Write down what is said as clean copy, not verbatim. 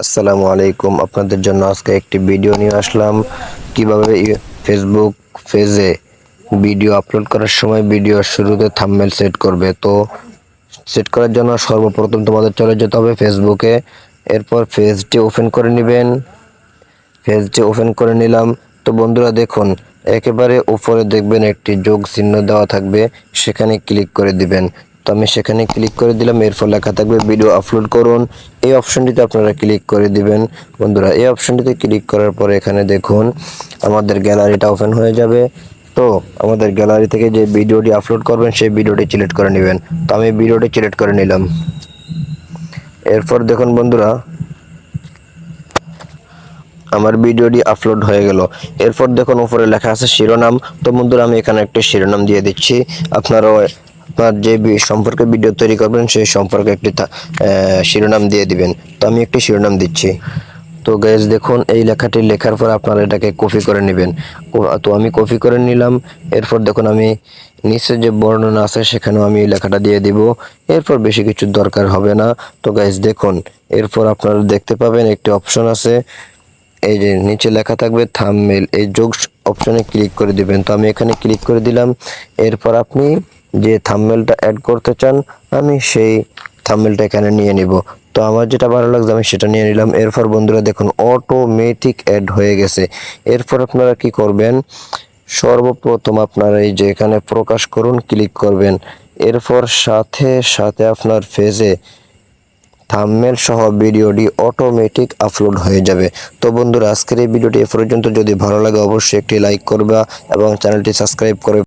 আসসালামু আলাইকুম। আপনাদের জন্য আজকে একটি ভিডিও নিয়ে আসলাম কিভাবে ফেসবুক পেজে ভিডিও আপলোড করার সময় ভিডিওর শুরুতে থাম্বনেল সেট করবে। তো সেট করার জন্য সর্বপ্রথম তোমাদের চলে যেতে হবে ফেসবুকে। এরপর পেজটি ওপেন করে নেবেন। পেজটি ওপেন করে নিলাম। তো বন্ধুরা দেখুন, একেবারে উপরে দেখবেন একটি যোগ চিহ্ন দেওয়া থাকবে, সেখানে ক্লিক করে দিবেন। তো আমি সেখানে ক্লিক করে দিলাম। এরপর লেখা থাকবে ভিডিও আপলোড করুন। এই অপশনটিতে আপনারা ক্লিক করে দিবেন। বন্ধুরা এই অপশনটিতে ক্লিক করার পরে এখানে দেখুন আমাদের গ্যালারিটা ওপেন হয়ে যাবে। তো আমাদের গ্যালারি থেকে যে ভিডিওটি আপলোড করবেন সেই ভিডিওটি সিলেক্ট করে নেবেন। তো আমি ভিডিওটি সিলেক্ট করে নিলাম। এরপর দেখুন বন্ধুরা, আমার ভিডিওটি আপলোড হয়ে গেল। এরপর দেখুন উপরে লেখা আছে শিরোনাম। তো বন্ধুরা আমি এখানে একটা শিরোনাম দিয়ে দিচ্ছি। আপনারাও আপনার যে সম্পর্কে ভিডিও তৈরি করবেন সেই সম্পর্কে একটি শিরোনাম দিয়ে দিবেন। তো আমি একটি শিরোনাম দিচ্ছি। তো গাইস দেখুন, এই লেখাটি লেখার পর আপনারা এটাকে কপি করে নেবেন। তো আমি কপি করে নিলাম। এরপর দেখুন আমি নিচে যে বর্ণনা আছে সেখানেও আমি এই লেখাটা দিয়ে দিব। এরপর বেশি কিছু দরকার হবে না। তো গাইস দেখুন, এরপর আপনারা দেখতে পাবেন একটি অপশন আছে, এই যে নিচে লেখা থাকবে থাম্বনেল, এই যোগ অপশনে ক্লিক করে দিবেন। তো আমি এখানে ক্লিক করে দিলাম। এরপর আপনি যে থাম্বনেলটা অ্যাড করতে চান আমি সেই থাম্বনেলটা এখানে নিয়ে নিব। তো আমার যেটা ভালো লাগছে আমি সেটা নিয়ে নিলাম। এরপর বন্ধুরা দেখুন অটোমেটিক অ্যাড হয়ে গেছে। এরপর আপনারা কি করবেন, সর্বপ্রথম আপনারা এই যে এখানে প্রকাশ করুন ক্লিক করবেন। এরপর সাথে সাথে আপনার পেজে থাম্বনেল সহ ভিডিওটি অটোমেটিক আপলোড হয়ে যাবে। তো বন্ধুরা আজকের এই ভিডিওটি এ পর্যন্ত। যদি ভালো লাগে অবশ্যই একটি লাইক করবা এবং চ্যানেলটি সাবস্ক্রাইব করে